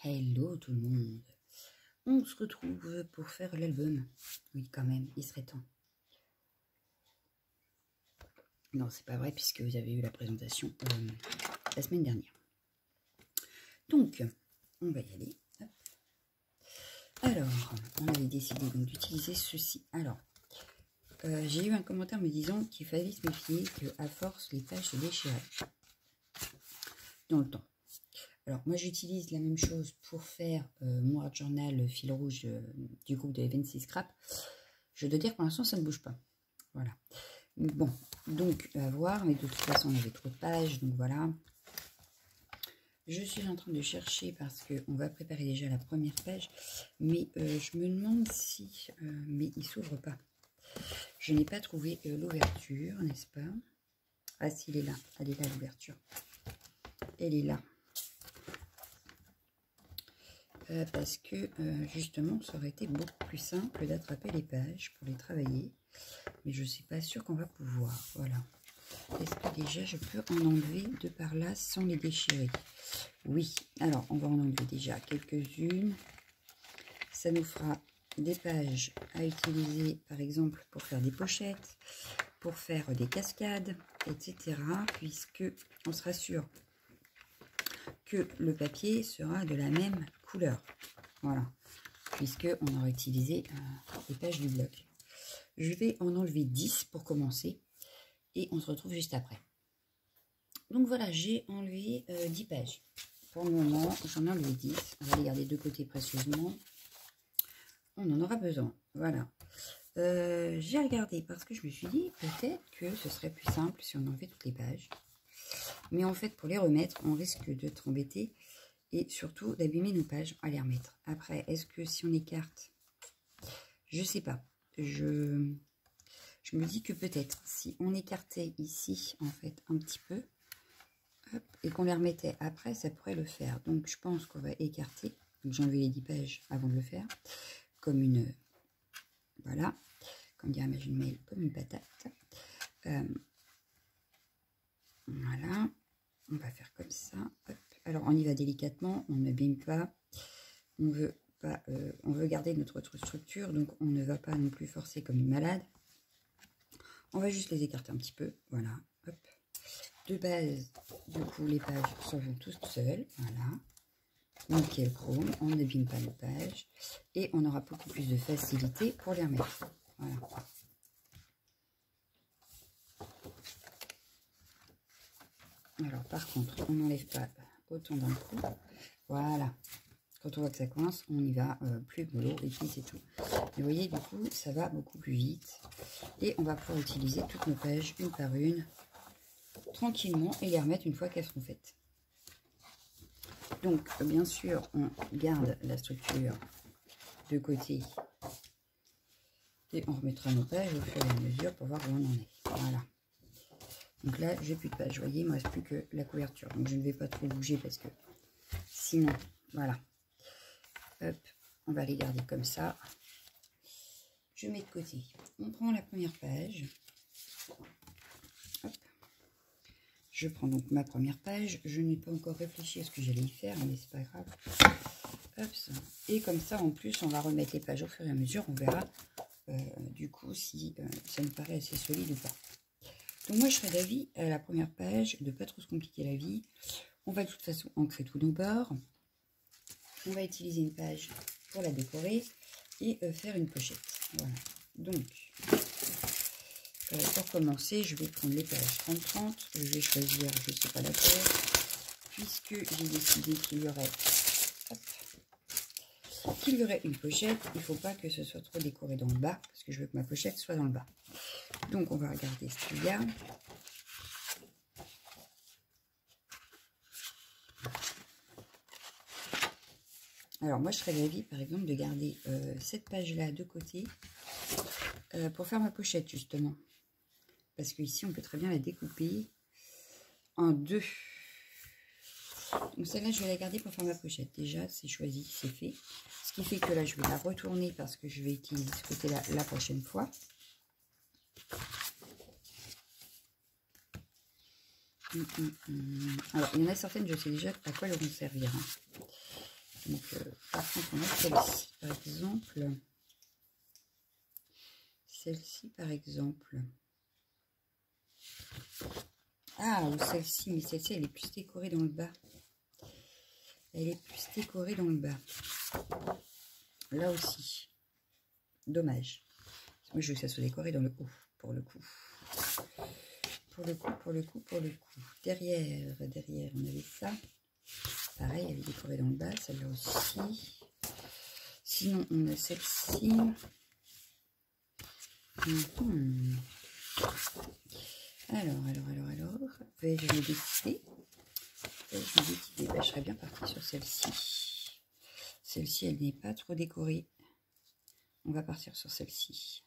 Hello tout le monde. On se retrouve pour faire l'album. Oui, quand même, il serait temps. Non, c'est pas vrai puisque vous avez eu la présentation la semaine dernière. Donc, on va y aller. Hop. Alors, on avait décidé donc d'utiliser ceci. Alors, j'ai eu un commentaire me disant qu'il fallait se méfier qu'à force, les pages se déchiraient dans le temps. Alors, moi, j'utilise la même chose pour faire mon art journal fil rouge du groupe de Evency Scrap. Je dois dire que pour l'instant, ça ne bouge pas. Voilà. Bon, donc, à voir. Mais de toute façon, on avait trop de pages. Donc, voilà. Je suis en train de chercher parce qu'on va préparer déjà la première page. Mais je me demande si... mais il ne s'ouvre pas. Je n'ai pas trouvé l'ouverture, n'est-ce pas? Ah, si, il est là. Elle est là, l'ouverture. Elle est là. Parce que justement ça aurait été beaucoup plus simple d'attraper les pages pour les travailler, mais je ne suis pas sûre qu'on va pouvoir. Voilà. Est-ce que déjà je peux en enlever de par là sans les déchirer? Oui, alors on va en enlever déjà quelques-unes. Ça nous fera des pages à utiliser par exemple pour faire des pochettes, pour faire des cascades, etc. puisque on sera sûr que le papier sera de la même couleur. Voilà, puisque on aura utilisé les pages du bloc. Je vais en enlever 10 pour commencer et on se retrouve juste après. Donc voilà, j'ai enlevé 10 pages. Pour le moment, j'en ai enlevé 10. On va les garder de côté précieusement. On en aura besoin. Voilà. J'ai regardé parce que je me suis dit peut-être que ce serait plus simple si on enlevait toutes les pages. Mais en fait, pour les remettre, on risque d'être embêté et surtout d'abîmer nos pages à les remettre. Après, est-ce que si on écarte, je sais pas. Je me dis que peut-être si on écartait ici, en fait, un petit peu, hop, et qu'on les remettait après, ça pourrait le faire. Donc, je pense qu'on va écarter. Donc, j'ai enlevé les 10 pages avant de le faire. Comme une... voilà. Comme dirait Imagine Mail, comme une patate. Voilà. On va faire comme ça. Hop. Alors, on y va délicatement. On n'abîme pas. On veut pas, on veut garder notre structure. Donc, on ne va pas non plus forcer comme une malade. On va juste les écarter un petit peu. Voilà. Hop. De base, du coup, les pages s'envolent toutes seules. Voilà. Nickel chrome. On n'abîme pas nos pages. Et on aura beaucoup plus de facilité pour les remettre. Voilà. Alors, par contre, on n'enlève pas autant d'un coup. Voilà. Quand on voit que ça coince, on y va plus mollo et puis c'est tout. Mais vous voyez, du coup, ça va beaucoup plus vite. Et on va pouvoir utiliser toutes nos pages une par une, tranquillement, et les remettre une fois qu'elles seront faites. Donc, bien sûr, on garde la structure de côté. Et on remettra nos pages au fur et à mesure pour voir où on en est. Voilà. Donc là, j'ai plus de pages. Vous voyez, il ne me reste plus que la couverture. Donc, je ne vais pas trop bouger parce que sinon, voilà. Hop, on va les garder comme ça. Je mets de côté. On prend la première page. Hop. Je prends donc ma première page. Je n'ai pas encore réfléchi à ce que j'allais y faire, mais c'est pas grave. Hop, ça. Et comme ça, en plus, on va remettre les pages au fur et à mesure. On verra du coup si ça nous paraît assez solide ou pas. Donc moi, je serais d'avis à la première page de ne pas trop se compliquer la vie. On va de toute façon ancrer tous nos bords. On va utiliser une page pour la décorer et faire une pochette. Voilà. Donc, pour commencer, je vais prendre les pages 30-30. Je vais choisir, je ne sais pas laquelle, puisque j'ai décidé qu'il y aurait une pochette. Il ne faut pas que ce soit trop décoré dans le bas, parce que je veux que ma pochette soit dans le bas. Donc, on va regarder ce qu'il y a. Alors, moi, je serais d'avis, par exemple, de garder cette page-là de côté pour faire ma pochette, justement. Parce qu'ici, on peut très bien la découper en deux. Donc, celle-là, je vais la garder pour faire ma pochette. Déjà, c'est choisi, c'est fait. Ce qui fait que là, je vais la retourner parce que je vais utiliser ce côté-là la prochaine fois. Alors, il y en a certaines, je sais déjà à quoi elles vont servir. Hein. Donc, par contre, on a celle-ci, par exemple. Celle-ci, par exemple. Ah, ou celle-ci, mais celle-ci, elle est plus décorée dans le bas. Elle est plus décorée dans le bas. Là aussi. Dommage. Moi, je veux que ça soit décoré dans le haut, pour le coup. Pour le coup. Derrière, on avait ça. Pareil, elle est décorée dans le bas, celle-là aussi. Sinon, on a celle-ci. Alors. Vais-je me décider? Je serais bien partie sur celle-ci. Celle-ci, elle n'est pas trop décorée. On va partir sur celle-ci.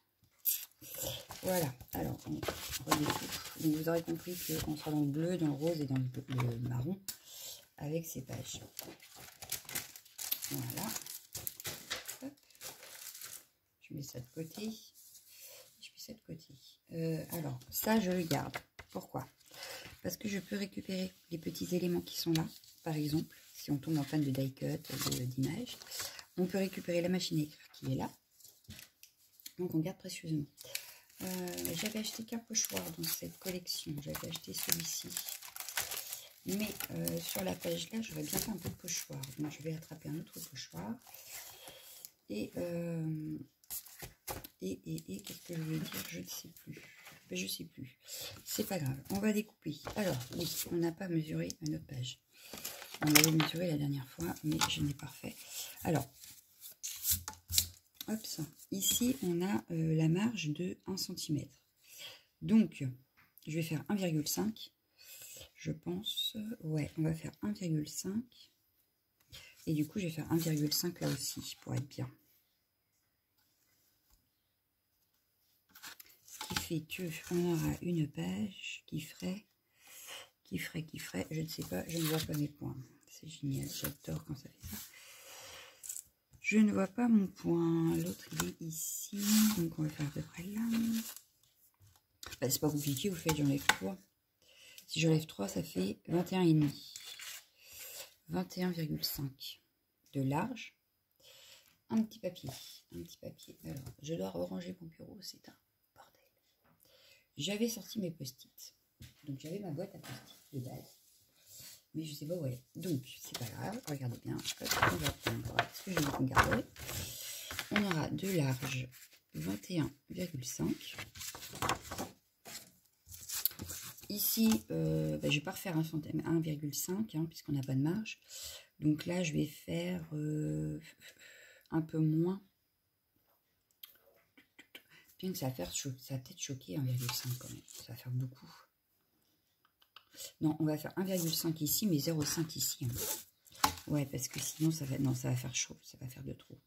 Voilà. Alors, on redécoupe. Donc, vous aurez compris qu'on sera dans le bleu, dans le rose et dans le marron avec ces pages. Voilà. Hop. Je mets ça de côté. Alors, ça, je le garde. Pourquoi? Parce que je peux récupérer les petits éléments qui sont là. Par exemple, si on tombe en panne de die cut, d'image, on peut récupérer la machine à écrire qui est là. Donc, on garde précieusement. J'avais acheté qu'un pochoir dans cette collection. J'avais acheté celui-ci. Mais sur la page là, j'aurais bien fait un peu de pochoir. Donc, je vais attraper un autre pochoir. Et qu'est-ce que je veux dire? Je ne sais plus. Je sais plus. C'est pas grave. On va découper. Alors, oui, on n'a pas mesuré notre page. On l'avait mesuré la dernière fois, mais je n'ai pas refait. Alors, hop, ça. Ici, on a la marge de 1 cm. Donc, je vais faire 1,5. Je pense. Ouais, on va faire 1,5. Et du coup, je vais faire 1,5 là aussi, pour être bien. Fait que on aura une page qui ferait, je ne sais pas, je ne vois pas mes points. C'est génial, j'adore quand ça fait ça. Je ne vois pas mon point. L'autre, il est ici. Donc, on va faire à peu près là. Bah, c'est pas compliqué, vous faites, j'enlève 3. Si j'enlève 3, ça fait 21,5. 21,5 de large. Un petit papier. Alors, je dois ranger mon bureau, c'est un... J'avais sorti mes post-it. Donc, j'avais ma boîte à post-it de base. Mais je ne sais pas où elle est. Donc, c'est pas grave. Regardez bien. On va prendre ce que je vais regarder. On aura de large 21,5. Ici, je ne vais pas refaire 1,5 hein, puisqu'on n'a pas de marge. Donc là, je vais faire un peu moins. Ça va peut-être choquer 1,5 quand même. Ça va faire beaucoup. Non, on va faire 1,5 ici, mais 0,5 ici. Hein. Ouais, parce que sinon, ça va faire chaud. Ça va faire de trop.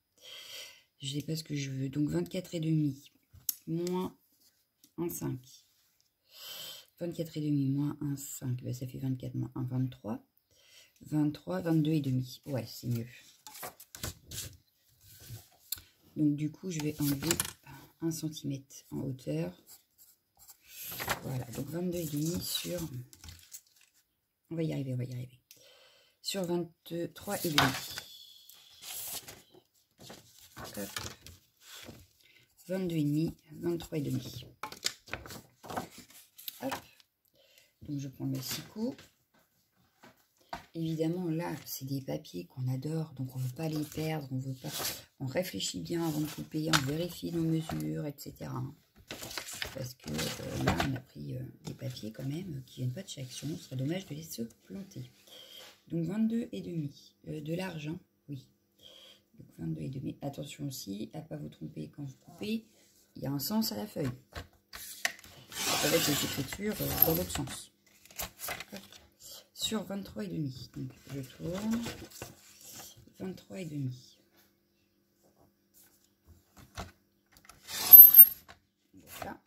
Je sais pas ce que je veux. Donc, 24,5 moins 1,5. 24,5 moins 1,5. Ben, ça fait 24 moins 1, 23. 23, 22,5. Ouais, c'est mieux. Donc, du coup, je vais enlever 1 cm en hauteur. Voilà, donc 22,5 sur... On va y arriver, Sur 23,5. Hop. 22,5, 23,5. Hop. Donc, je prends le sicot. Évidemment, là, c'est des papiers qu'on adore, donc on ne veut pas les perdre, on réfléchit bien avant de couper, on vérifie nos mesures, etc. Parce que là, on a pris des papiers quand même qui viennent pas de chez Action, ce serait dommage de les se planter. Donc 22,5 de large, hein, oui. Donc 22,5. Attention aussi à ne pas vous tromper quand vous coupez, il y a un sens à la feuille. Avec les écritures dans l'autre sens. Hop. Sur 23,5. Donc, je tourne. 23,5. Voilà.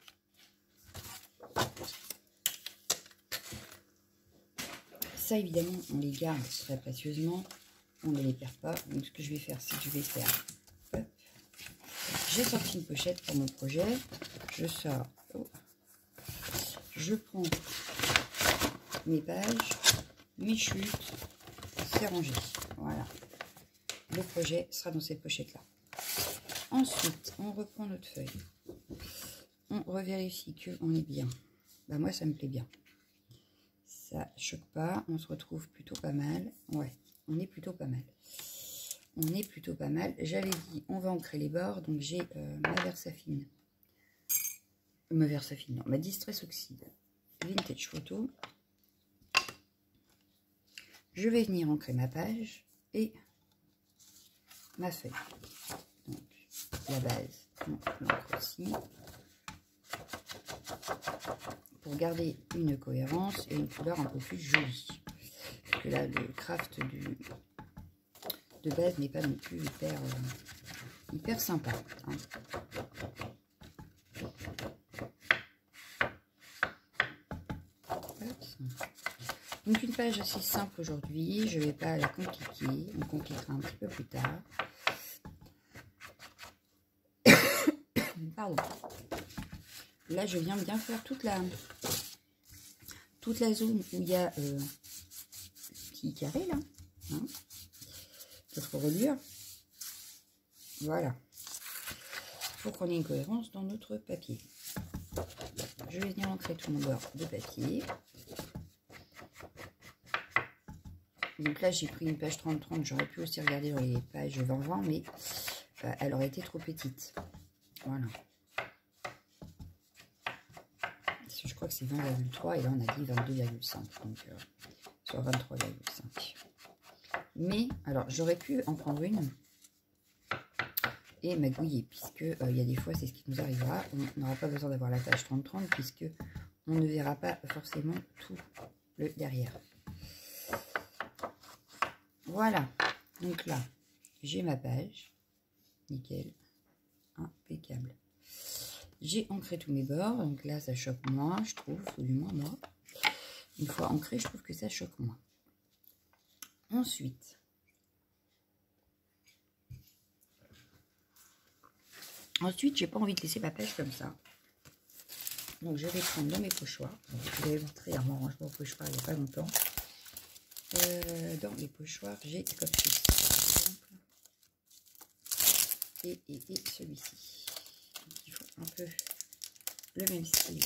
Ça, évidemment, on les garde très précieusement. On ne les perd pas. Donc, ce que je vais faire, c'est que je vais faire... J'ai sorti une pochette pour mon projet. Je sors... Oh. Je prends mes pages, mes chutes, c'est rangé. Voilà. le projet sera dans cette pochette-là. Ensuite, on reprend notre feuille. On revérifie qu'on est bien. Bah moi, ça me plaît bien. Ça choque pas. On se retrouve plutôt pas mal. Ouais, on est plutôt pas mal. On est plutôt pas mal. J'avais dit, on va ancrer les bords. Donc, j'ai ma Versafine. Ma Versafine, non. Ma Distress Oxide. Vintage Photo. Je vais venir ancrer ma page et ma feuille. Donc, la base, on l'ancre aussi. Pour garder une cohérence et une couleur un peu plus jolie. Parce que là, le craft de base n'est pas non plus hyper sympa. Hein. Donc une page assez simple aujourd'hui, je ne vais pas la compliquer, on compliquera un petit peu plus tard. Pardon. Là je viens bien faire toute la zone où il y a petit carré là, hein, notre reliure. Voilà. Il faut qu'on ait une cohérence dans notre papier. Je vais venir ancrer tout mon bord de papier. Donc là, j'ai pris une page 30-30. J'aurais pu aussi regarder dans les pages 20-20, mais elle aurait été trop petite. Voilà. Je crois que c'est 20,3 et là, on a dit 22,5. Donc, soit 23,5. Mais, alors, j'aurais pu en prendre une et magouiller, puisque il y a des fois, c'est ce qui nous arrivera. On n'aura pas besoin d'avoir la page 30-30, puisque on ne verra pas forcément tout le derrière. Voilà, donc là, j'ai ma page, nickel, impeccable. J'ai ancré tous mes bords, donc là, ça choque moins, je trouve, ou du moins moi. Une fois ancré, je trouve que ça choque moins. Ensuite, j'ai pas envie de laisser ma page comme ça. Donc, je vais prendre dans mes pochoirs. Donc, je vous avais montré un rangement au pochoir il n'y a pas longtemps. Dans les pochoirs, j'ai comme ceci, par exemple, et celui-ci. Il faut un peu le même style.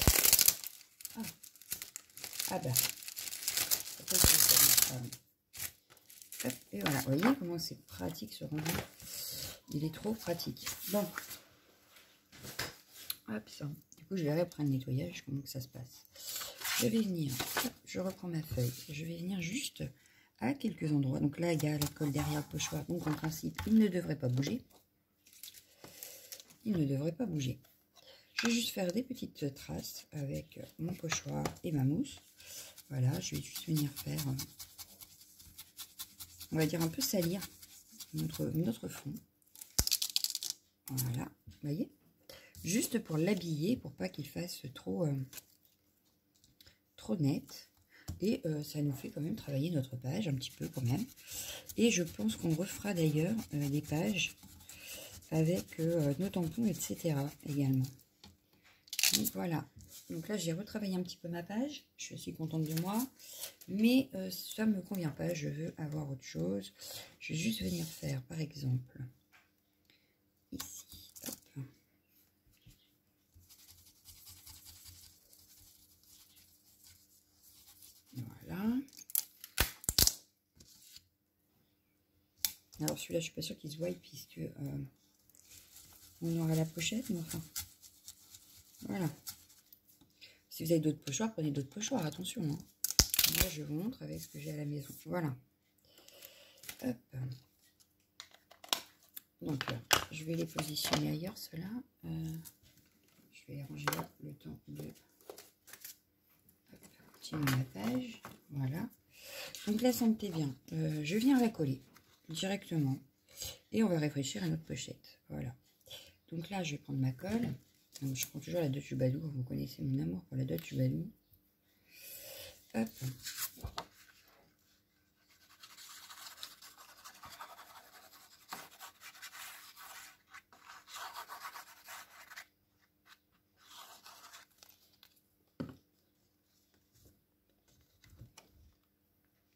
Ah bah, hop, et voilà, vous voyez comment c'est pratique ce rendu. Il est trop pratique. Bon, hop, ça. Du coup, je vais reprendre le nettoyage, comment que ça se passe. Je vais venir, je reprends ma feuille, je vais venir juste à quelques endroits. Donc là, il y a la colle derrière le pochoir. Donc en principe, il ne devrait pas bouger. Il ne devrait pas bouger. Je vais juste faire des petites traces avec mon pochoir et ma mousse. Voilà, je vais juste venir faire, on va dire un peu salir notre fond. Voilà, vous voyez, juste pour l'habiller, pour pas qu'il fasse trop net. Et ça nous fait quand même travailler notre page un petit peu quand même. Et je pense qu'on refera d'ailleurs des pages avec nos tampons, etc. également. Donc voilà. Donc là, j'ai retravaillé un petit peu ma page. Je suis contente de moi. Mais ça ne me convient pas. Je veux avoir autre chose. Je vais juste venir faire, par exemple, ici. Hop. Voilà. Alors celui-là, je suis pas sûre qu'il se voie puisque on aura la pochette, mais enfin. Voilà. Si vous avez d'autres pochoirs, prenez d'autres pochoirs, attention. Hein. Moi, je vous montre avec ce que j'ai à la maison. Voilà. Hop. Donc là, je vais les positionner ailleurs, ceux-là. Je vais les ranger là le temps de continuer ma page. Voilà. Donc là, ça me plaît bien. Je viens la coller directement. Et on va réfléchir à notre pochette. Voilà. Donc là, je vais prendre ma colle. Donc, je prends toujours la Dutch Balou. Vous connaissez mon amour pour la Dutch Balou. Hop.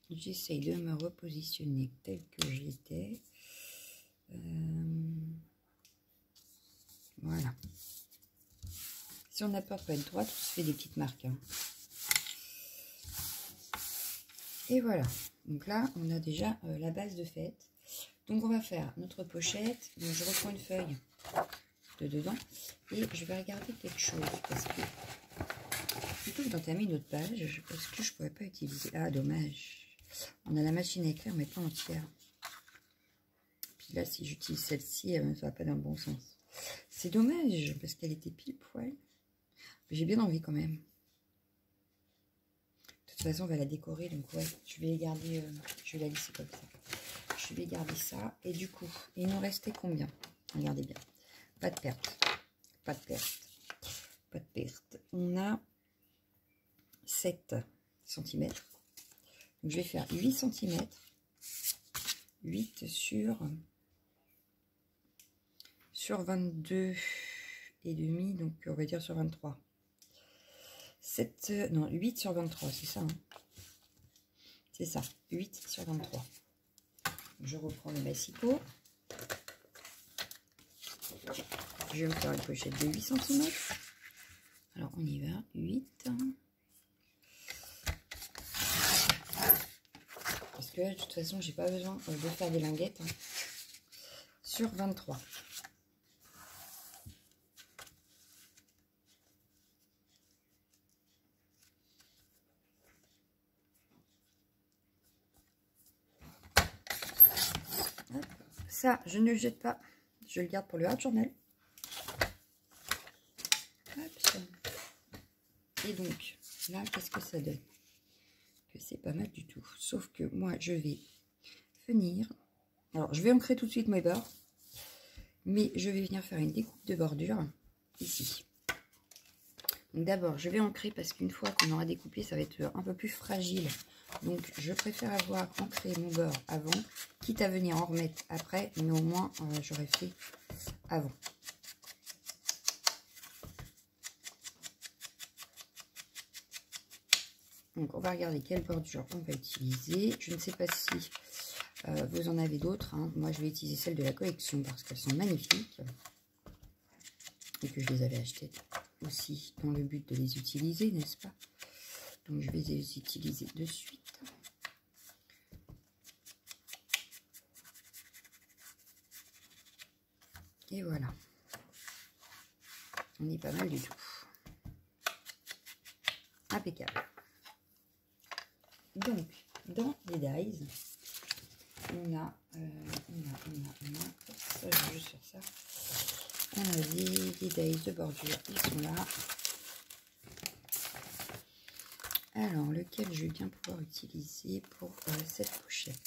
J'essaye de me repositionner tel que j'étais. Si on apporte pas une droite, on se fait des petites marques. Hein. Et voilà. Donc là, on a déjà la base de faite. Donc on va faire notre pochette. Donc je reprends une feuille de dedans. Et je vais regarder quelque chose. Parce que plutôt que d'entamer une autre page, est-ce que je pourrais pas utiliser... Ah, dommage. On a la machine à écrire, mais pas entière. Puis là, si j'utilise celle-ci, ça va pas dans le bon sens. C'est dommage, parce qu'elle était pile poil. J'ai bien envie quand même. De toute façon, on va la décorer, donc ouais, je vais garder, je vais la laisser comme ça. Je vais garder ça. Et du coup, il nous restait combien? Regardez bien. Pas de perte. Pas de perte. Pas de perte. On a 7 cm. Donc, je vais faire 8 cm. 8 sur 22 et demi, donc on va dire sur 23. 7, non, 8 sur 23, c'est ça. Hein, c'est ça, 8 sur 23. Je reprends le massicot. Je vais me faire une pochette de 8 cm. Alors, on y va. 8. Parce que là, de toute façon, j'ai pas besoin de faire des linguettes. Hein. Sur 23. Hop. Ça, je ne le jette pas. Je le garde pour le hard journal. Hop. Et donc, là, qu'est-ce que ça donne? Que c'est pas mal du tout. Sauf que moi, je vais venir... Alors, je vais ancrer tout de suite mes bords. Mais je vais venir faire une découpe de bordure ici. Donc d'abord, je vais ancrer parce qu'une fois qu'on aura découpé, ça va être un peu plus fragile. Donc, je préfère avoir ancré mon bord avant, quitte à venir en remettre après, mais au moins, j'aurais fait avant. Donc, on va regarder quelle bordure on va utiliser. Je ne sais pas si vous en avez d'autres. Hein. Moi, je vais utiliser celles de la collection parce qu'elles sont magnifiques. Et que je les avais achetées aussi dans le but de les utiliser, n'est-ce pas? Donc, je vais les utiliser de suite. Et voilà. On est pas mal du tout. Impeccable. Donc, dans les dies, on a, ça, je vais juste faire ça. On a des dies de bordure, ils sont là. Alors, lequel je vais bien pouvoir utiliser pour cette pochette?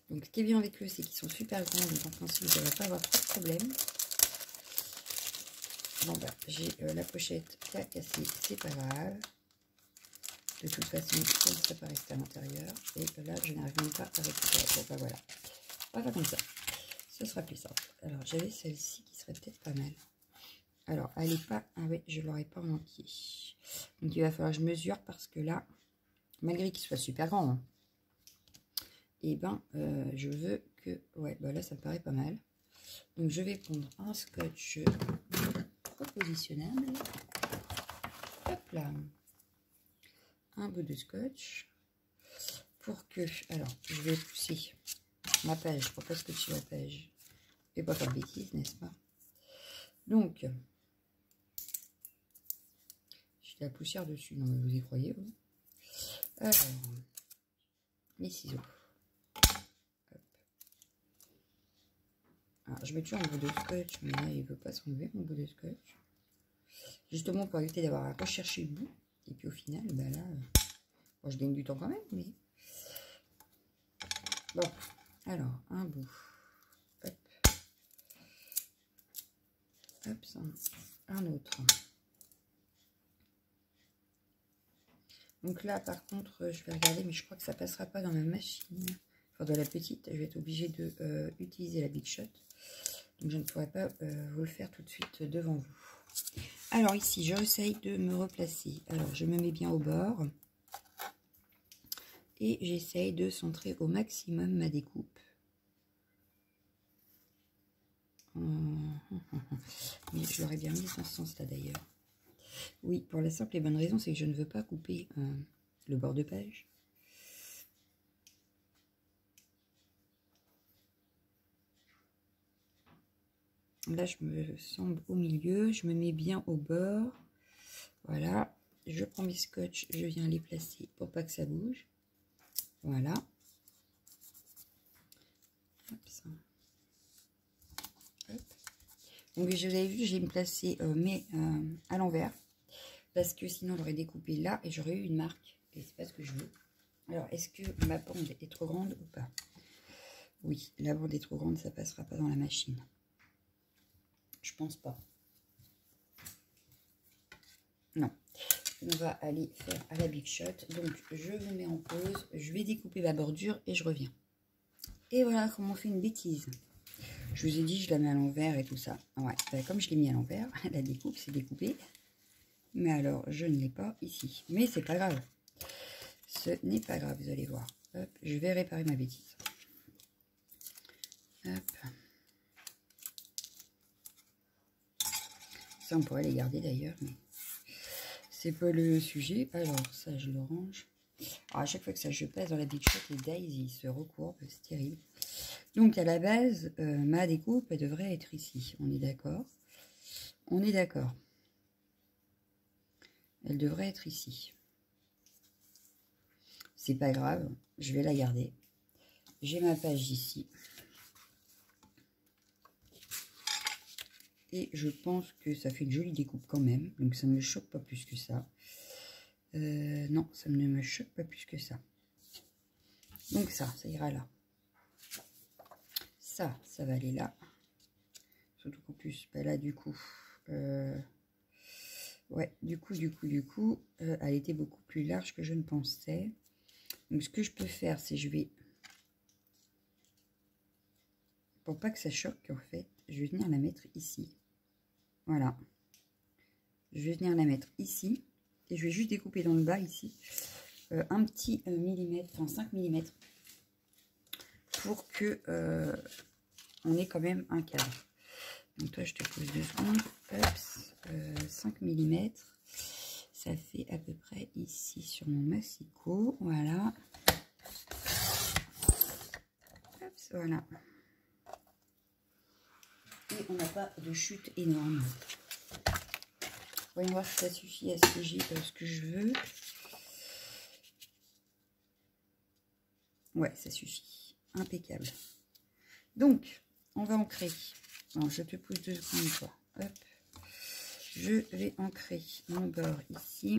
Donc, ce qui est bien avec eux, c'est qu'ils sont super grands, donc en principe, je ne devrais pas avoir trop de problèmes. Bon, bah, j'ai la pochette qui a cassé, c'est pas grave. De toute façon, comme ça peut rester à l'intérieur. Et là, je n'arrive même pas à récupérer. Bon, bah voilà. On va faire comme ça. Ce sera plus simple. Alors, j'avais celle-ci qui serait peut-être pas mal. Alors, elle n'est pas... Ah oui, je ne l'aurai pas en entier. Donc, il va falloir que je mesure parce que là, malgré qu'il soit super grand, hein, et ben, je veux que... Ouais, bah là, ça me paraît pas mal. Donc, je vais prendre un scotch propositionnable. Hop là. Un bout de scotch. Pour que... Alors, je vais pousser ma page pour pas scotcher la page. Et pas faire de bêtises, n'est-ce pas? Donc, j'ai de la poussière dessus. Non, mais vous y croyez, vous? Alors, les ciseaux. Hop. Alors, je mets toujours un bout de scotch, mais là, il ne veut pas s'enlever, mon bout de scotch. Justement, pour éviter d'avoir à rechercher le bout. Et puis, au final, bah là, bon, je gagne du temps quand même, mais... Bon, alors, un bout. Hop. Hop, ça. Un autre. Donc là, par contre, je vais regarder, mais je crois que ça passera pas dans ma machine. Enfin, dans la petite, je vais être obligée de utiliser la Big Shot. Donc, je ne pourrai pas vous le faire tout de suite devant vous. Alors ici, j'essaye de me replacer. Alors, je me mets bien au bord. Et j'essaye de centrer au maximum ma découpe. Mais je l'aurais bien mis dans ce sens-là d'ailleurs. Oui, pour la simple et bonne raison, c'est que je ne veux pas couper le bord de page. Là, je me semble au milieu, je me mets bien au bord. Voilà, je prends mes scotch, je viens les placer pour pas que ça bouge. Voilà. Hop, ça. Hop. Donc, je l'avais vu, j'ai me placé mais à l'envers. Parce que sinon, j'aurais découpé là et j'aurais eu une marque. Et c'est pas ce que je veux. Alors, est-ce que ma bande est trop grande ou pas? Oui, la bande est trop grande, ça passera pas dans la machine. Je pense pas. Non. On va aller faire à la Big Shot. Donc, je vous mets en pause. Je vais découper ma bordure et je reviens. Et voilà comment on fait une bêtise. Je vous ai dit, je la mets à l'envers et tout ça. Ouais, comme je l'ai mis à l'envers, la découpe, c'est découpé. Mais alors, je ne l'ai pas ici. Mais c'est pas grave. Ce n'est pas grave, vous allez voir. Hop, je vais réparer ma bêtise. Hop. Ça, on pourrait les garder d'ailleurs, mais c'est pas le sujet. Alors, ça, je le range. Alors, à chaque fois que ça, je passe dans la Big Shot, les dies, ils se recourbent. C'est terrible. Donc, à la base, ma découpe, elle devrait être ici. On est d'accord? On est d'accord. Elle devrait être ici. C'est pas grave. Je vais la garder. J'ai ma page ici. Et je pense que ça fait une jolie découpe quand même. Donc ça ne me choque pas plus que ça. Non, ça ne me choque pas plus que ça. Donc ça ira là. Ça va aller là. Surtout qu'en plus, bah là du coup... ouais, du coup, elle était beaucoup plus large que je ne pensais. Donc ce que je peux faire, c'est je vais... Pour pas que ça choque, en fait, je vais venir la mettre ici. Voilà. Je vais venir la mettre ici. Et je vais juste découper dans le bas, ici, un petit millimètre, enfin 5 mm. Pour que on ait quand même un cadre. Donc toi, je te pose 2 secondes. Hop, 5 mm. Ça fait à peu près ici sur mon massicot. Voilà. Hop, voilà. Et on n'a pas de chute énorme. Voyons voir si ça suffit à ce que j'ai, ce que je veux. Ouais, ça suffit. Impeccable. Donc, on va ancrer. Alors, je te pose 2 secondes, quoi. Hop. Je vais ancrer mon bord ici.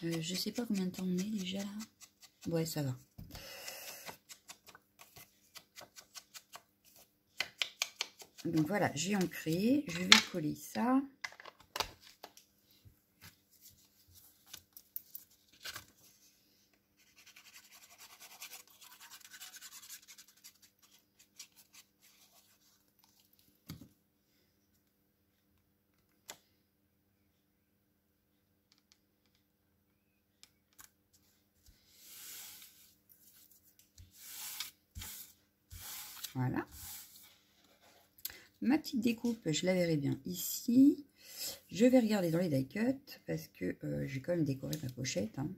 Je sais pas combien de temps on est déjà là. Ouais, ça va. Donc voilà, j'ai ancré. Je vais coller ça. Voilà. Ma petite découpe, je la verrai bien ici. Je vais regarder dans les die cuts parce que j'ai quand même décoré ma pochette. Hein.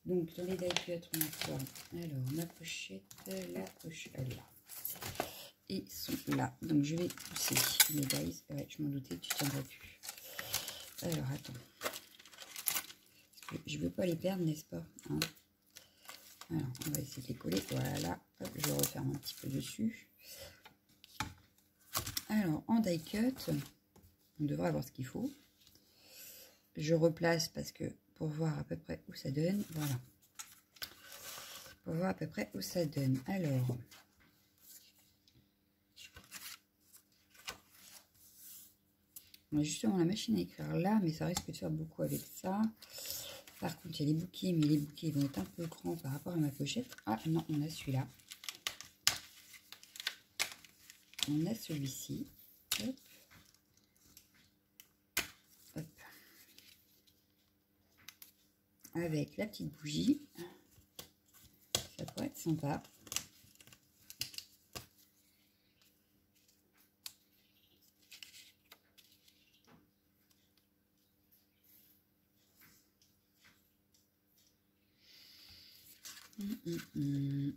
Donc dans les die cuts, on a quoi? Alors, ma pochette, la pochette, elle est là. Et sont là. Donc je vais pousser mes dies. Ouais, je m'en doutais, tu tiendrais plus. Alors, attends. Je veux pas les perdre, n'est-ce pas? Hein? Alors, on va essayer de les coller. Voilà. Hop, je referme un petit peu dessus. Alors, en die cut, on devrait avoir ce qu'il faut. Je replace parce que pour voir à peu près où ça donne. Voilà. Pour voir à peu près où ça donne. Alors, on a justement la machine à écrire là, mais ça risque de faire beaucoup avec ça. Par contre, il y a les bouquets, mais les bouquets vont être un peu grands par rapport à ma pochette. Ah non, on a celui-là. On a celui-ci. avec la petite bougie. Ça pourrait être sympa.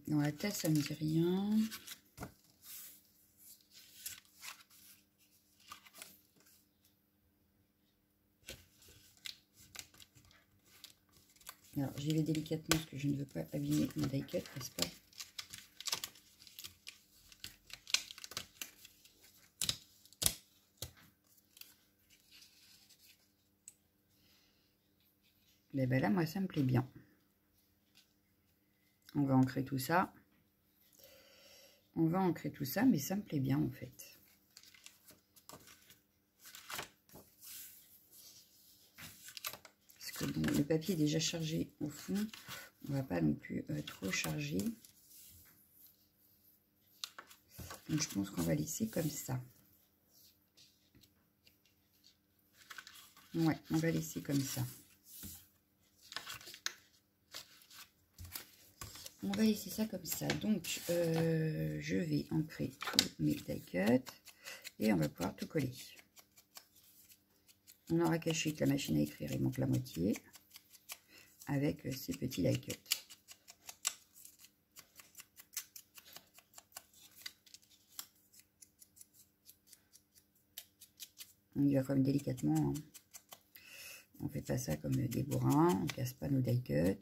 Dans la tête, ça me dit rien. Alors, j'y vais délicatement parce que je ne veux pas abîmer mon die cut, n'est-ce pas? Mais ben là, moi, ça me plaît bien. On va ancrer tout ça. On va ancrer tout ça, mais ça me plaît bien, en fait. Parce que bon, le papier est déjà chargé au fond. On va pas non plus trop charger. Donc, je pense qu'on va laisser comme ça. Ouais, on va laisser comme ça. On va laisser ça comme ça. Donc, je vais ancrer tous mes die cuts et on va pouvoir tout coller. On aura caché que la machine à écrire, il manque la moitié avec ces petits die cuts. On y va quand même délicatement. Hein. On fait pas ça comme des bourrins, on casse pas nos die cuts.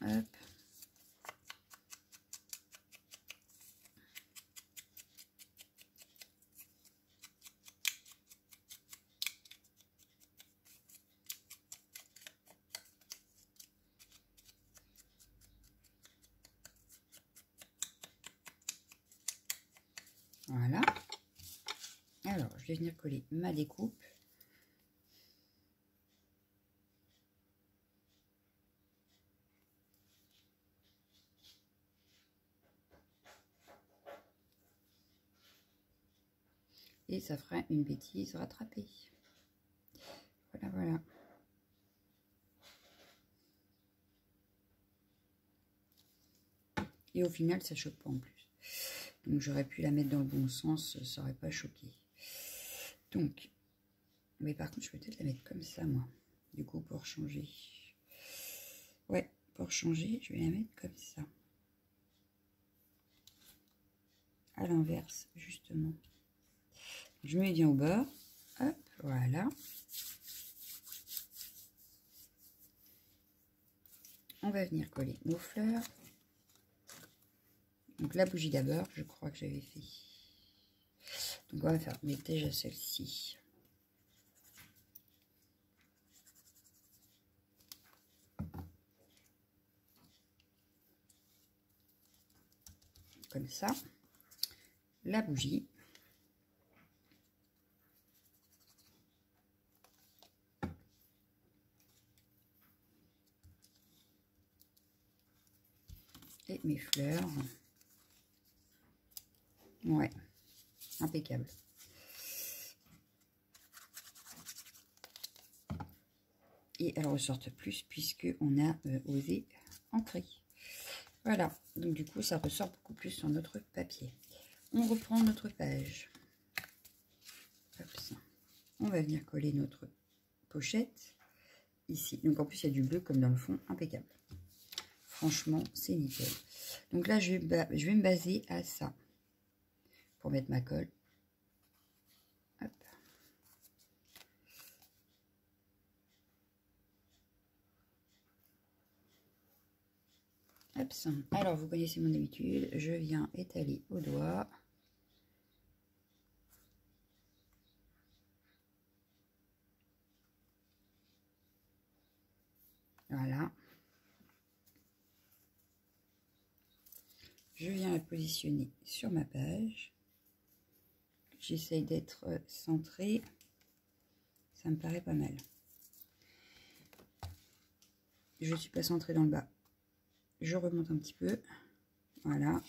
Hop. Voilà. Alors, je vais venir coller ma découpe. Et ça fera une bêtise rattrapée. Voilà, voilà. Et au final, ça choque pas en plus. Donc, j'aurais pu la mettre dans le bon sens, ça n'aurait pas choqué. Donc, mais par contre, je vais peut-être la mettre comme ça, moi. Du coup, pour changer. Ouais, pour changer, je vais la mettre comme ça. À l'inverse, justement. Je mets bien au bord. Hop, voilà. On va venir coller nos fleurs. Donc la bougie d'abord, je crois que j'avais fait. Donc on va faire mais déjà celle-ci. Comme ça. La bougie. Et mes fleurs. Ouais, impeccable. Et elles ressortent plus puisque on a osé ancrer. Voilà, donc du coup ça ressort beaucoup plus sur notre papier. On reprend notre page. Hop, ça. On va venir coller notre pochette ici. Donc en plus il y a du bleu comme dans le fond, impeccable. Franchement, c'est nickel. Donc là, je vais me baser à ça pour mettre ma colle. Hop. Hop. Alors, vous connaissez mon habitude. Je viens étaler au doigt. Voilà. Je viens la positionner sur ma page. J'essaye d'être centrée. Ça me paraît pas mal. Je ne suis pas centrée dans le bas. Je remonte un petit peu. Voilà.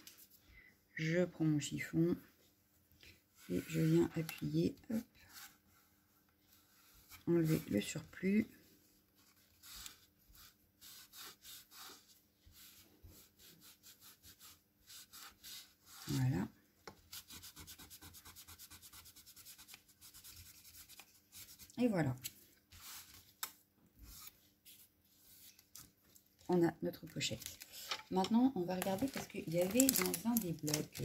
Je prends mon chiffon. Et je viens appuyer. Hop. enlever le surplus. Voilà. Et voilà. On a notre pochette. Maintenant, on va regarder parce qu'il y avait dans un des blocs,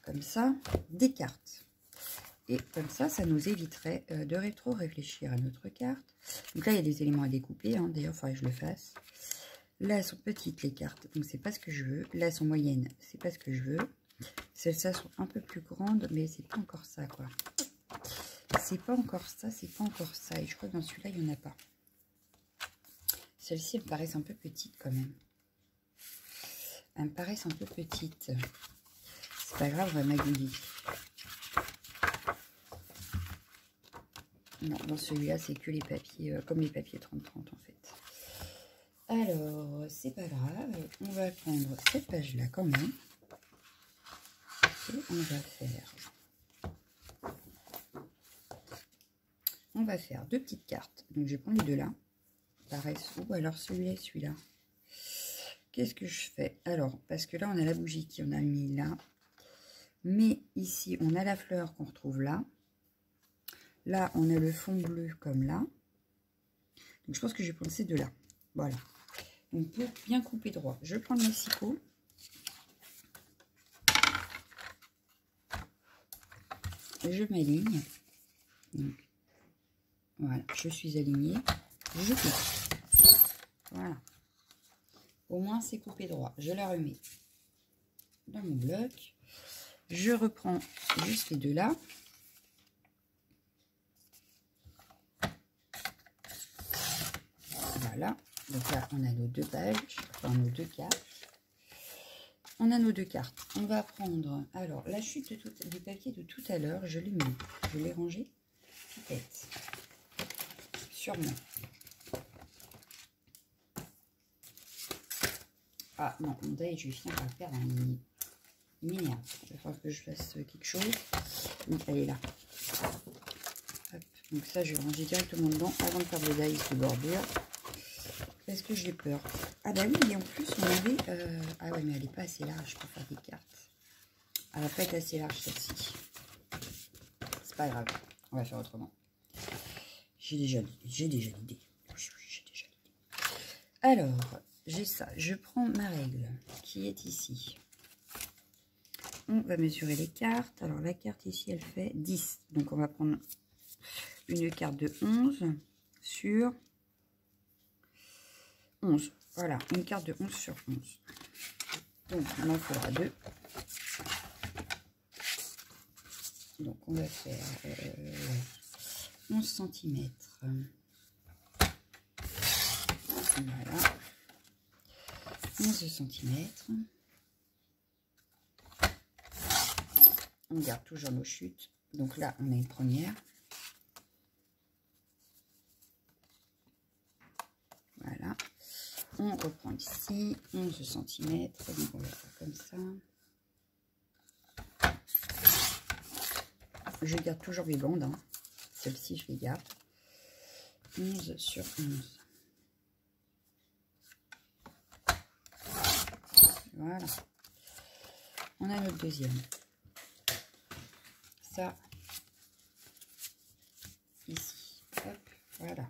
comme ça, des cartes. Et comme ça nous éviterait de rétro-réfléchir à notre carte. Donc là, il y a des éléments à découper. Hein. D'ailleurs, il faudrait que je le fasse. Là, elles sont petites, les cartes. Donc, c'est pas ce que je veux. Là, elles sont moyennes. C'est pas ce que je veux. Celles-ci sont un peu plus grandes, mais c'est pas encore ça, quoi. C'est pas encore ça, c'est pas encore ça. Et je crois que dans celui-là, il n'y en a pas. Celles-ci, elles me paraissent un peu petites, quand même. Elles me paraissent un peu petites. C'est pas grave, on va magouiller. Non, dans celui-là, c'est que les papiers, comme les papiers 30-30 en fait. Alors, c'est pas grave, on va prendre cette page-là quand même. Et on va faire deux petites cartes. Donc, je vais prendre les deux là. Pareil, ou alors celui-là et celui-là. Qu'est-ce que je fais? Alors, parce que là, on a la bougie qui on a mis là. Mais ici, on a la fleur qu'on retrouve là. Là, on a le fond bleu comme là. Donc, je pense que je vais prendre ces deux-là. Voilà. Donc, pour bien couper droit, je prends le Mexico. Je m'aligne. Voilà, je suis alignée. Je coupe. Voilà. Au moins, c'est coupé droit. Je la remets dans mon bloc. Je reprends juste les deux là. Voilà. Donc là, on a nos deux pages, enfin nos deux cartes. On a nos deux cartes. On va prendre, alors, la chute du papier de tout à l'heure, je l'ai mis. Je l'ai rangé tout tête. Sûrement. Ah non, mon deuil, je vais finir par le perdre. Il m'énerve. Il va falloir que je fasse quelque chose. Oui, elle est là. Hop. Donc ça, je vais ranger directement dedans avant de faire le dice de bordure. Parce que j'ai peur. Ah bah oui, et en plus, on avait... Ah ouais, mais elle n'est pas assez large pour faire des cartes. Elle va pas être assez large, celle-ci. C'est pas grave. On va faire autrement. J'ai déjà l'idée. Alors, j'ai ça. Je prends ma règle qui est ici. On va mesurer les cartes. Alors, la carte ici, elle fait 10. Donc, on va prendre une carte de 11 sur 11. Voilà, une carte de 11 sur 11. Donc, il en faudra 2. Donc, on va faire 11 cm. Voilà. 11 cm. On garde toujours nos chutes. Donc là, on a une première. Voilà. On reprend ici 11 cm. Donc on va faire comme ça. Je garde toujours les bandes. Hein. Celle-ci, je les garde. 11 sur 11. Voilà. On a notre deuxième. Ça, ici. Hop, voilà.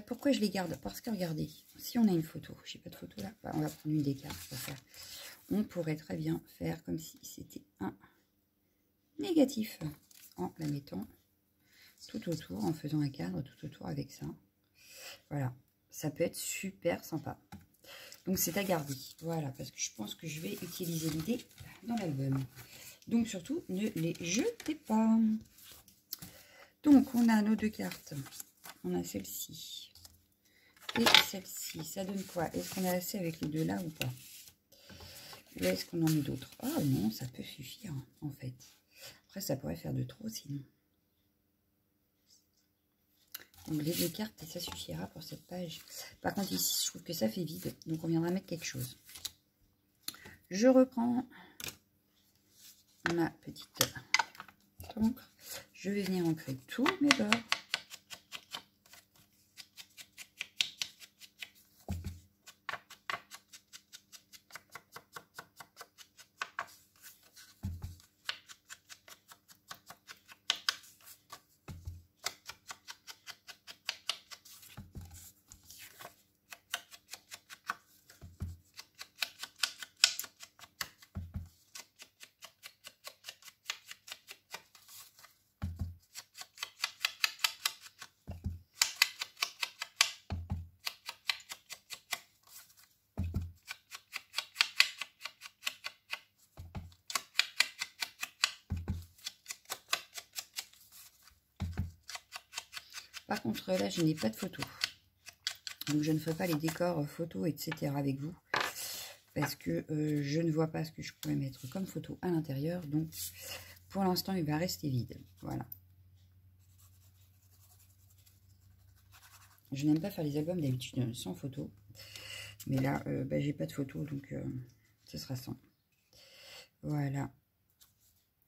Pourquoi je les garde? Parce que regardez, si on a une photo, j'ai pas de photo là, on va prendre une des cartes pour faire. On pourrait très bien faire comme si c'était un négatif en la mettant tout autour, en faisant un cadre tout autour avec ça. Voilà, ça peut être super sympa. Donc c'est à garder, voilà, parce que je pense que je vais utiliser l'idée dans l'album. Donc surtout, ne les jetez pas. Donc on a nos deux cartes. On a celle-ci et celle-ci. Ça donne quoi? Est-ce qu'on est assez avec les deux là ou pas? Ou est-ce qu'on en met d'autres? Oh non, ça peut suffire en fait. Après, ça pourrait faire de trop sinon. Donc les deux cartes et ça suffira pour cette page. Par contre ici, je trouve que ça fait vide. Donc on viendra mettre quelque chose. Je reprends ma petite carte encre. Je vais venir ancrer tous mes bords. Par contre, là, je n'ai pas de photo. Donc, je ne ferai pas les décors photos, etc. avec vous. Parce que je ne vois pas ce que je pourrais mettre comme photo à l'intérieur. Donc, pour l'instant, il va rester vide. Voilà. Je n'aime pas faire les albums d'habitude sans photo. Mais là, bah, j'ai pas de photo. Donc, ce sera sans. Voilà.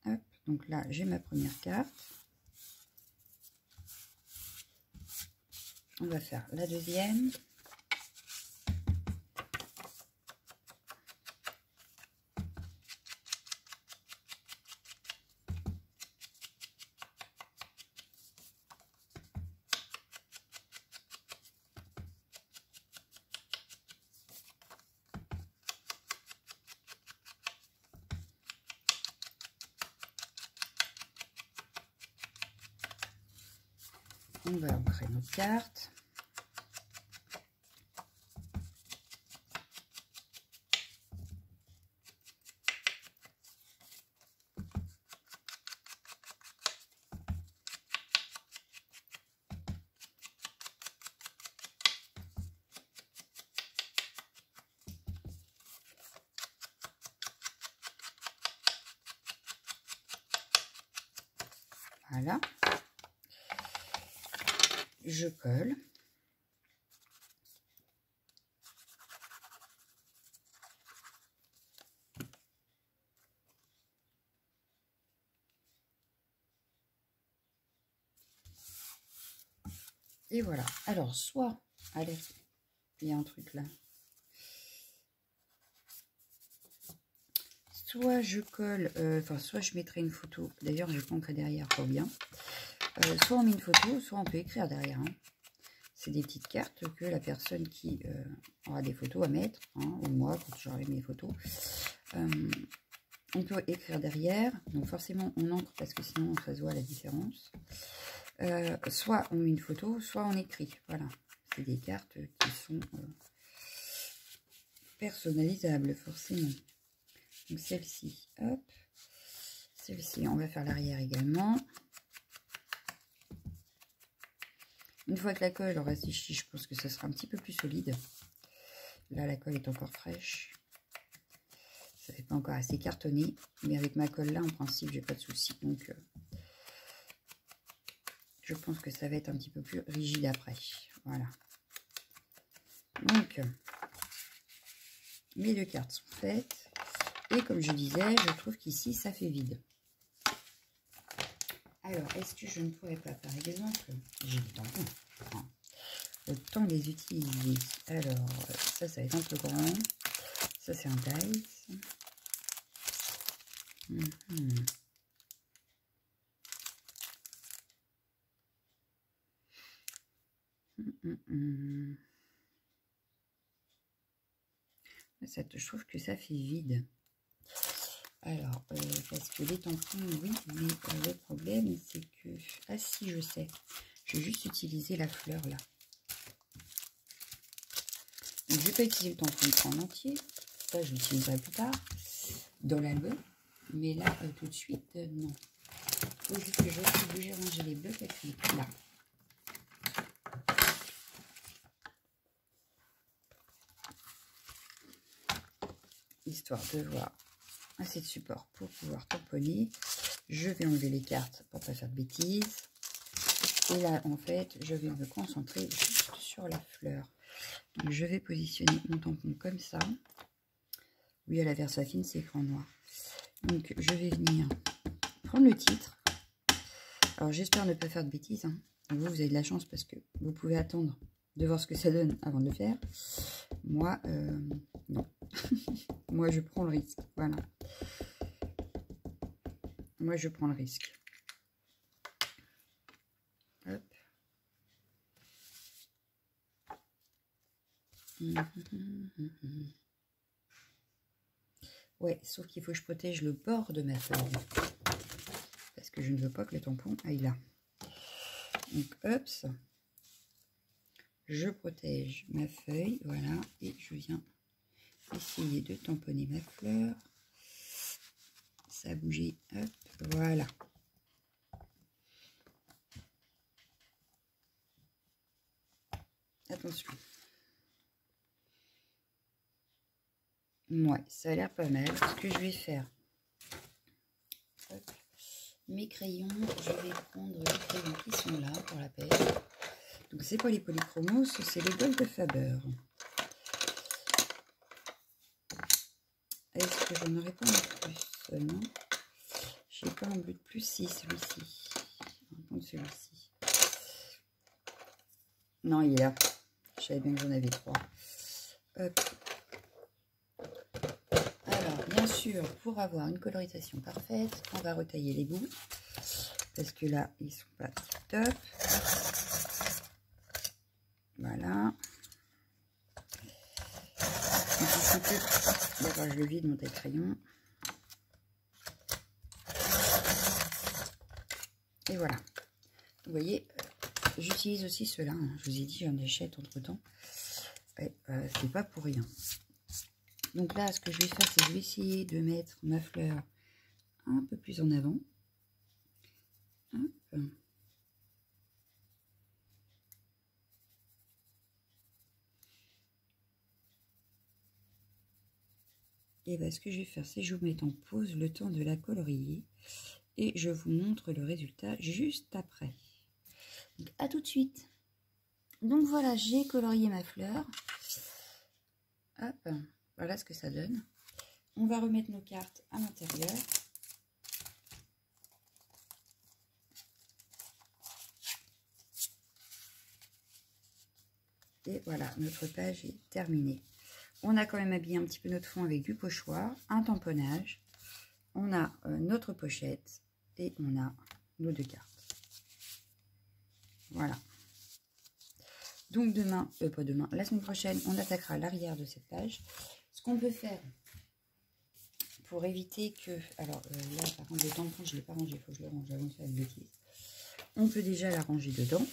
Hop. Donc là, j'ai ma première carte. On va faire la deuxième. On va ancrer notre carte. Voilà. Je colle. Et voilà. Alors, soit... Allez, il y a un truc là. Soit je colle... Enfin, soit je mettrai une photo. D'ailleurs, je vais ancrer derrière pour bien. Soit on met une photo, soit on peut écrire derrière. Hein. C'est des petites cartes que la personne qui aura des photos à mettre, hein, ou moi, quand j'aurai mes photos, on peut écrire derrière. Donc forcément, on encre parce que sinon, ça se voit la différence. Soit on met une photo, soit on écrit. Voilà. C'est des cartes qui sont personnalisables, forcément. Donc celle-ci, hop. Celle-ci, on va faire l'arrière également. Une fois que la colle aura séché, je pense que ça sera un petit peu plus solide. Là, la colle est encore fraîche. Ça n'est pas encore assez cartonné. Mais avec ma colle là, en principe, j'ai pas de souci. Donc, je pense que ça va être un petit peu plus rigide après. Voilà. Donc, mes deux cartes sont faites. Et comme je disais, je trouve qu'ici, ça fait vide. Alors, est-ce que je ne pourrais pas, par exemple, j'ai le temps, autant les utiliser. Alors, ça va être un peu grand. Ça, c'est un dice. Ça, je trouve que ça fait vide. Alors, parce que les tampons, oui, mais le problème, c'est que... Ah si, je sais. Je vais juste utiliser la fleur, là. Donc, je ne vais pas utiliser le tampon en entier. Ça, je l'utiliserai plus tard, dans l'album. Mais là, tout de suite, non. Il faut juste que je fasse bouger, ranger les blocs acryliques, là. Histoire de voir assez de support pour pouvoir tamponner. Je vais enlever les cartes pour pas faire de bêtises. Et là, en fait, je vais me concentrer juste sur la fleur. Donc, je vais positionner mon tampon comme ça. Oui, à la verse fine, c'est écran noir. Donc, je vais venir prendre le titre. Alors, j'espère ne pas faire de bêtises. Hein. Vous avez de la chance parce que vous pouvez attendre de voir ce que ça donne avant de le faire. Moi, non. Moi, je prends le risque. Voilà. Moi, je prends le risque. Hop. Ouais, sauf qu'il faut que je protège le bord de ma feuille. Parce que je ne veux pas que le tampon aille là. Donc, hop. Je protège ma feuille. Voilà. Et je viens essayer de tamponner ma fleur. Ça a bougé. Hop. Voilà. Attention. Ouais, ça a l'air pas mal. Ce que je vais faire, hop, mes crayons, je vais prendre les crayons qui sont là pour la pêche. Donc, c'est pas les polychromos, c'est les Gold Faber. Est-ce que j'en aurais pas un plus? Non. J'ai pas un bleu de plus, si, celui-ci. On va prendre celui-ci. Non, il est là. Je savais bien que j'en avais 3. Hop. Bien sûr, pour avoir une colorisation parfaite, on va retailler les bouts parce que là, ils sont pas top. Voilà. D'accord, je le vide mon taille-crayon. Et voilà. Vous voyez, j'utilise aussi ceux-là. Hein. Je vous ai dit, j'en achète entre-temps. C'est pas pour rien. Donc là, ce que je vais faire, c'est que je vais essayer de mettre ma fleur un peu plus en avant. Hop. Et bien, ce que je vais faire, c'est que je vous mets en pause le temps de la colorier. Et je vous montre le résultat juste après. Donc, à tout de suite. Donc voilà, j'ai colorié ma fleur. Hop, voilà ce que ça donne. On va remettre nos cartes à l'intérieur. Et voilà, notre page est terminée. On a quand même habillé un petit peu notre fond avec du pochoir, un tamponnage. On a notre pochette et on a nos 2 cartes. Voilà. Donc demain, pas demain, la semaine prochaine, on attaquera l'arrière de cette page. Ce qu'on peut faire pour éviter que... Alors là, par contre, le tampon, je ne l'ai pas rangé, il faut que je le range avant de faire une bêtise. On peut déjà la ranger dedans.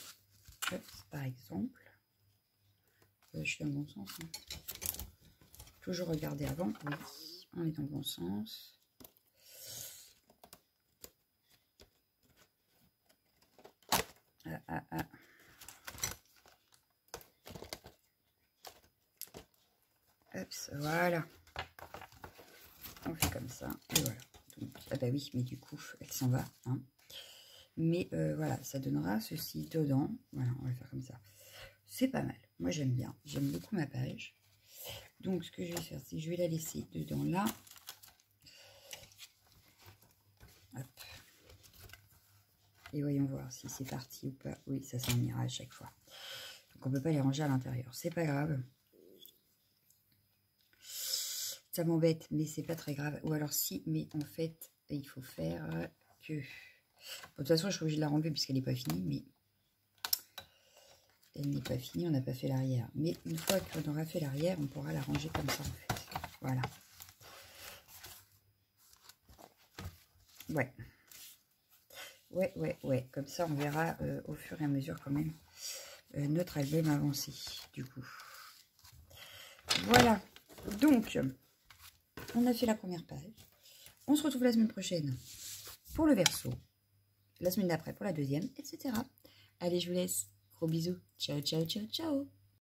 Hop, par exemple. Je suis dans le bon sens. Hein. Toujours regarder avant. Oui, on est dans le bon sens. Hop, voilà. On fait comme ça. Et voilà. Donc, ah bah oui, mais du coup, elle s'en va. Hein. Mais voilà, ça donnera ceci dedans. Voilà, on va faire comme ça. C'est pas mal. Moi, j'aime bien. J'aime beaucoup ma page. Donc, ce que je vais faire, c'est que je vais la laisser dedans là. Hop. Et voyons voir si c'est parti ou pas. Oui, ça s'en ira à chaque fois. Donc, on ne peut pas les ranger à l'intérieur. C'est pas grave. Ça m'embête, mais c'est pas très grave. Ou alors si, mais en fait, il faut faire que... Bon, de toute façon, je suis obligée de la renlever puisqu'elle n'est pas finie, mais... Elle n'est pas finie, on n'a pas fait l'arrière. Mais une fois qu'on aura fait l'arrière, on pourra la ranger comme ça, en fait. Voilà. Ouais. Ouais. Comme ça, on verra au fur et à mesure quand même notre album avancer, du coup. Voilà. Donc, on a fait la première page. On se retrouve la semaine prochaine pour le verso. La semaine d'après pour la deuxième, etc. Allez, je vous laisse. Gros bisous. Ciao, ciao, ciao, ciao.